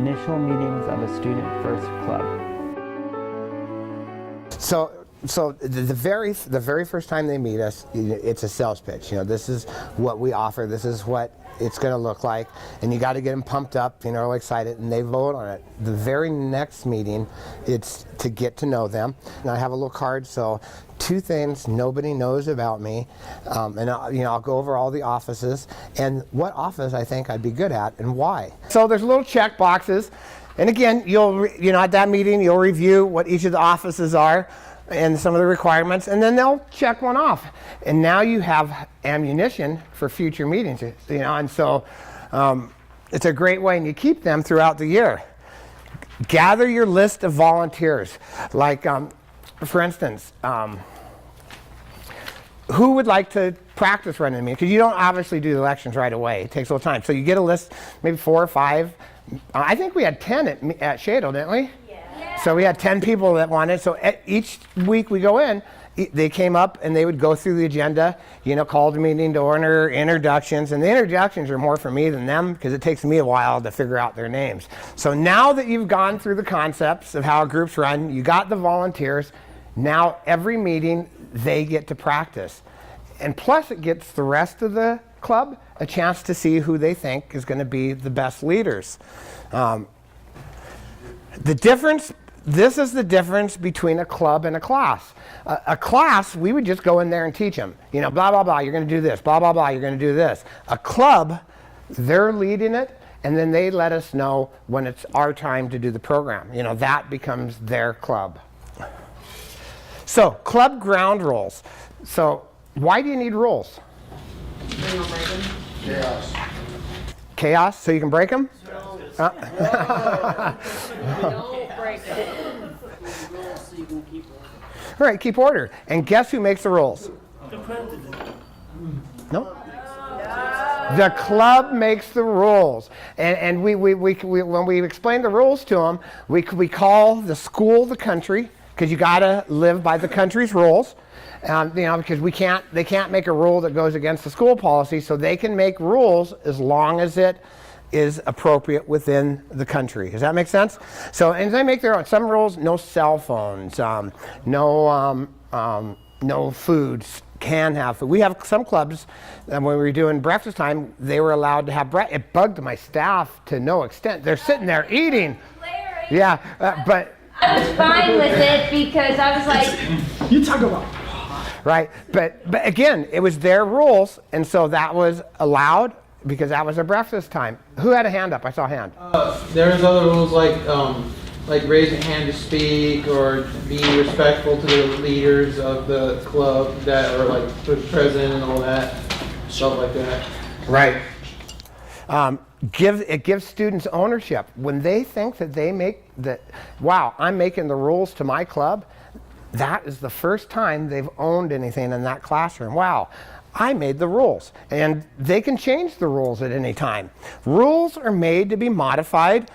initial meetings of a Student First Club. So the very first time they meet us, it's a sales pitch. This is what we offer. This is what it's going to look like, and you got to get them pumped up, excited, and they vote on it. The very next meeting, it's to get to know them. And I have a little card, so 2 things nobody knows about me, and I'll go over all the offices and what office I think I'd be good at and why. So there's little check boxes, and again, at that meeting you'll review what each of the offices are and some of the requirements, and then they'll check one off. And now you have ammunition for future meetings, and so it's a great way, and you keep them throughout the year. Gather your list of volunteers. Like, for instance, who would like to practice running a meeting? Because you don't obviously do the elections right away. It takes a little time. So you get a list, maybe 4 or 5. I think we had 10 at Shadle, didn't we? So we had 10 people that wanted. So each week we go in, they came up and they would go through the agenda, call the meeting to order, introductions. And the introductions are more for me than them because it takes me a while to figure out their names. So now that you've gone through the concepts of how groups run, you got the volunteers, now every meeting they get to practice. And plus it gets the rest of the club a chance to see who they think is going to be the best leaders. This is the difference between a club and a class. A class, we would just go in there and teach them. Blah, blah, blah, you're going to do this. Blah, blah, blah, you're going to do this. A club, they're leading it, and then they let us know when it's our time to do the program. That becomes their club. So, club ground rules. So, why do you need rules? Chaos. Chaos, so you can break them? Don't break it. Right, keep order. And guess who makes the rules? The president. No? The club makes the rules. And we when we explain the rules to them, we call the school the country, because you got to live by the country's rules. Because they can't make a rule that goes against the school policy, so they can make rules as long as it is appropriate within the country. Does that make sense? So, and they make their own. Some rules: no cell phones, no foods. Can have food. We have some clubs, when we were doing breakfast time, they were allowed to have breakfast. It bugged my staff to no extent. They're sitting there eating. Yeah, but I was fine with it because I was like, You talk about. right. But again, it was their rules, and so that was allowed because that was their breakfast time. Who had a hand up? I saw a hand. There's other rules like raise your hand to speak or be respectful to the leaders of the club that are like the president and all that, stuff like that. Right. It gives students ownership. When they think that I'm making the rules to my club, that is the first time they've owned anything in that classroom. Wow, I made the rules. And they can change the rules at any time. Rules are made to be modified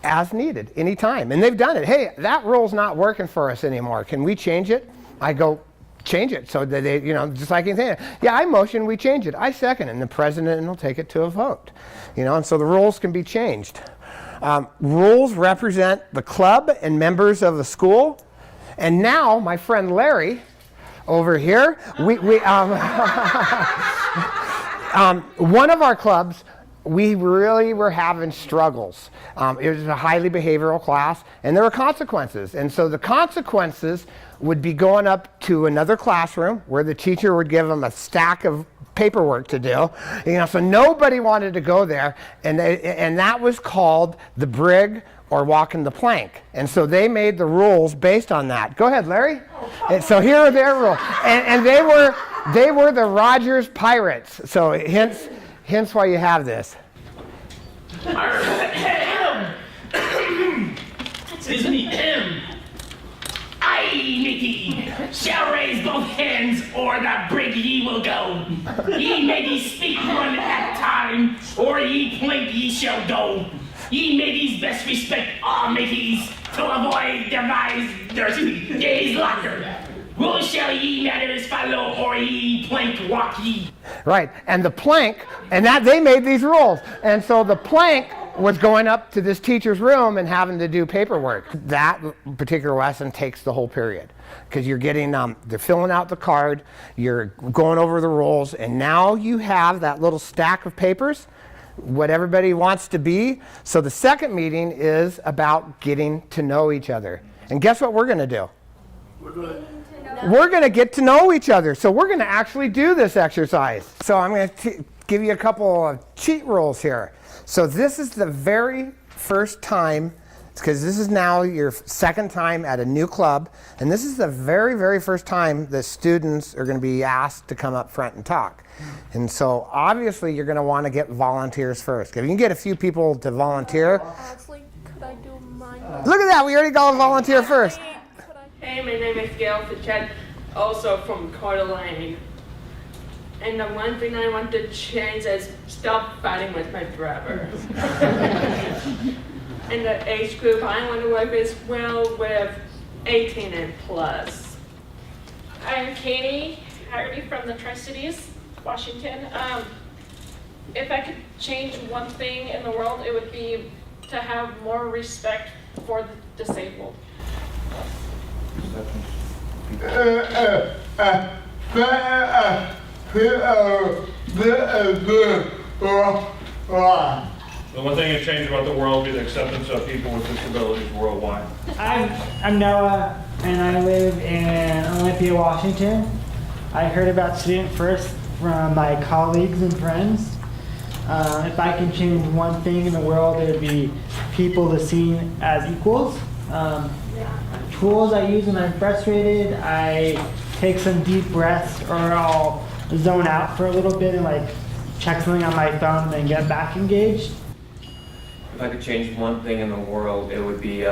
as needed, anytime. And they've done it. Hey, that rule's not working for us anymore. Can we change it? I go, change it. So that they, just like anything. Yeah, I motion we change it. I second it. And the president will take it to a vote. And so the rules can be changed. Rules represent the club and members of the school. And now, my friend Larry, over here, one of our clubs, we really were having struggles. It was a highly behavioral class, and there were consequences. And so the consequences would be going up to another classroom where the teacher would give them a stack of paperwork to do. So nobody wanted to go there, and that was called the brig or walking the plank. And so they made the rules based on that. Go ahead, Larry. And so here are their rules. And they were the Rogers Pirates. So hence why you have this. Excuse me, I, Mickey, shall raise both hands, or the brig ye will go. Ye matey speak one at a time, or ye plank ye shall go. Ye mateys best respect all mateys, to avoid devise their gaze locker. Rules shall ye matters follow, or ye plank walk ye. Right, and the plank, and that they made these rules. And so the plank was going up to this teacher's room and having to do paperwork. That particular lesson takes the whole period because you're getting, they're filling out the card, you're going over the rules, and now you have that little stack of papers, what everybody wants to be. So the second meeting is about getting to know each other. And guess what we're going to do? We're going to get to know each other. So we're going to actually do this exercise. So I'm going to give you a couple of cheat rules here. So this is the very first time, because this is now your second time at a new club, and this is the very, very first time the students are going to be asked to come up front and talk. And so obviously you're going to want to get volunteers first. If you can get a few people to volunteer. Actually, could I do mine? Look at that, we already got a volunteer first. Hey, my name is Gail Fichette, also from Coeur d'Alene. And the one thing I want to change is stop fighting with my brother. And the age group I want to work is well with 18 and plus. I'm Katie Haggerty from the Tri-Cities, Washington. If I could change one thing in the world, it would be to have more respect for the disabled. The one thing that changed about the world would be the acceptance of people with disabilities worldwide. I'm Noah, and I live in Olympia, Washington. I heard about Student First from my colleagues and friends. If I can change one thing in the world, it would be people to see as equals. Tools I use when I'm frustrated, I take some deep breaths, or I'll zone out for a little bit and like check something on my phone and then get back engaged. If I could change one thing in the world, it would be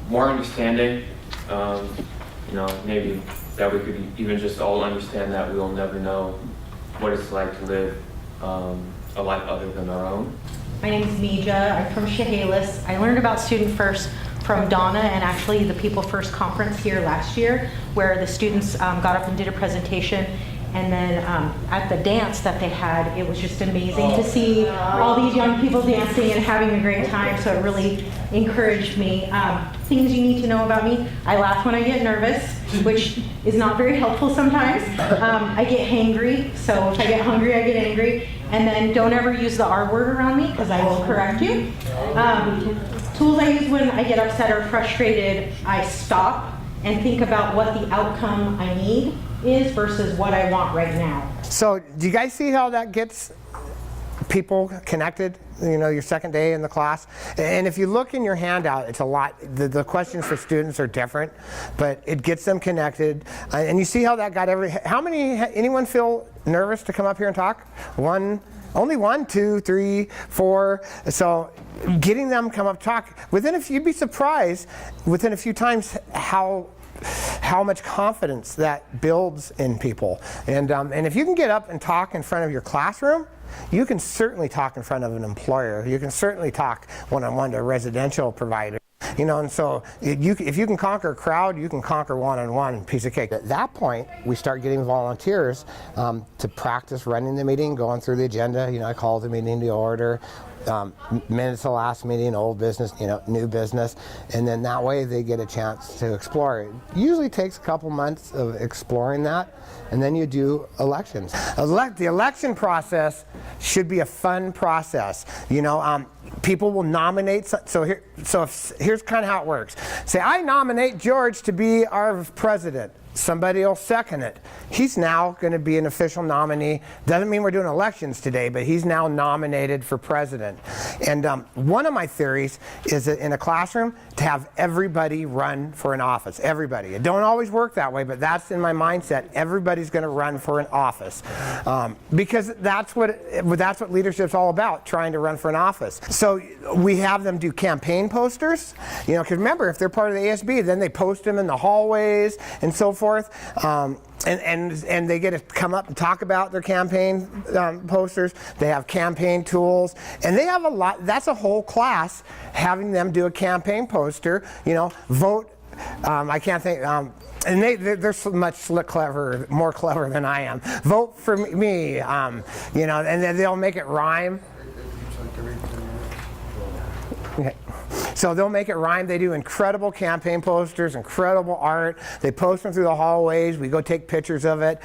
more understanding. Maybe that we could even just all understand that we will never know what it's like to live a life other than our own. My name is Mija. I'm from Chehalis. I learned about Student First from Donna and actually the People First conference here last year, where the students got up and did a presentation. And then at the dance that they had, it was just amazing to see all these young people dancing and having a great time. So it really encouraged me. Things you need to know about me: I laugh when I get nervous, which is not very helpful sometimes. I get hangry, so if I get hungry, I get angry. And then don't ever use the R word around me, because I will correct you. Tools I use when I get upset or frustrated: I stop and think about what the outcome I need is versus what I want right now. So do you guys see how that gets people connected? Your second day in the class. And if you look in your handout, it's a lot. The questions for students are different, but it gets them connected. And you see how that got anyone feel nervous to come up here and talk? Only 1, 2, 3, 4. So getting them come up talk, you'd be surprised within a few times how much confidence that builds in people. And if you can get up and talk in front of your classroom, you can certainly talk in front of an employer. You can certainly talk one-on-one to a residential provider. And so if you can conquer a crowd, you can conquer one-on-one, piece of cake. At that point, we start getting volunteers to practice running the meeting, going through the agenda. I call the meeting to order. Minutes to last meeting, old business, new business, and then that way they get a chance to explore. It usually takes a couple months of exploring that, and then you do elections. The election process should be a fun process. People will nominate. Here's kind of how it works. Say, I nominate George to be our president. Somebody will second it. He's now going to be an official nominee. Doesn't mean we're doing elections today, but he's now nominated for president. And one of my theories is that in a classroom to have everybody run for an office. Everybody. It don't always work that way, but that's in my mindset. Everybody's going to run for an office because that's what leadership's all about, trying to run for an office. So we have them do campaign posters. Because remember, if they're part of the ASB, then they post them in the hallways and so forth. And they get to come up and talk about their campaign posters. They have campaign tools, and they have a lot. That's a whole class having them do a campaign poster. Vote. I can't think. And they're so much more clever than I am. Vote for me. And then they'll make it rhyme. So they'll make it rhyme. They do incredible campaign posters, incredible art. They post them through the hallways. We go take pictures of it.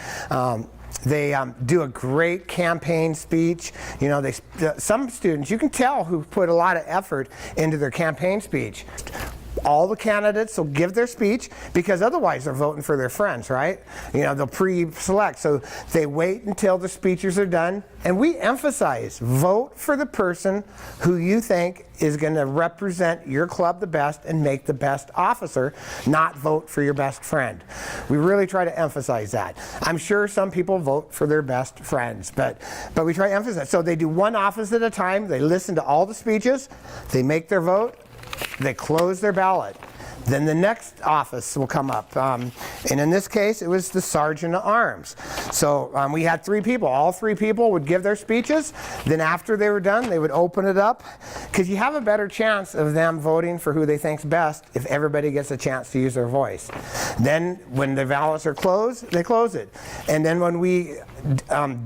They do a great campaign speech. You know, some students, you can tell who put a lot of effort into their campaign speech. All the candidates will give their speech because otherwise they're voting for their friends, right? You know, they'll pre-select. So they wait until the speeches are done. And we emphasize, vote for the person who you think is going to represent your club the best and make the best officer, not vote for your best friend. We really try to emphasize that. I'm sure some people vote for their best friends, but we try to emphasize. So they do one office at a time. They listen to all the speeches. They make their vote. They close their ballot. Then the next office will come up. And in this case, it was the Sergeant at Arms. So we had 3 people. All 3 people would give their speeches. Then after they were done, they would open it up. Because you have a better chance of them voting for who they think's best if everybody gets a chance to use their voice. Then when the ballots are closed, they close it. And then when we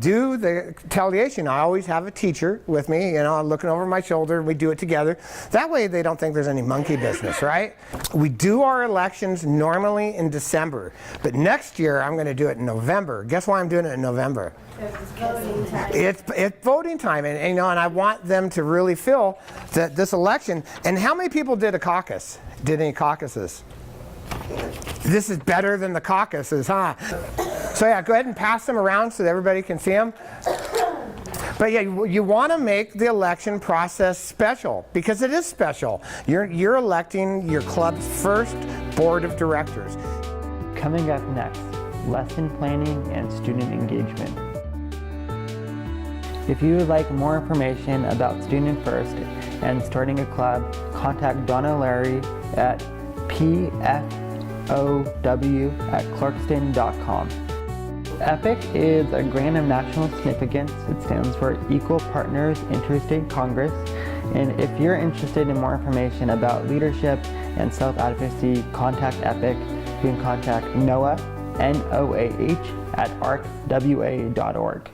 do the retaliation, I always have a teacher with me, you know, looking over my shoulder, and we do it together. That way they don't think there's any monkey business, right? We do our elections normally in December, but next year I'm going to do it in November. Guess why I'm doing it in November? It's voting time. It's voting time, and you know, and I want them to really feel that this election. And how many people did a caucus? Did any caucuses? This is better than the caucuses, huh? So yeah, go ahead and pass them around so that everybody can see them. But yeah, you want to make the election process special because it is special. You're electing your club's first board of directors. Coming up next, lesson planning and student engagement. If you would like more information about Student First and starting a club, contact Donna Larry at pfow@clarkston.com. EPIC is a grant of national significance. It stands for Equal Partners Interstate Congress. And if you're interested in more information about leadership and self-advocacy, contact EPIC. You can contact Noah, Noah, @arcwa.org.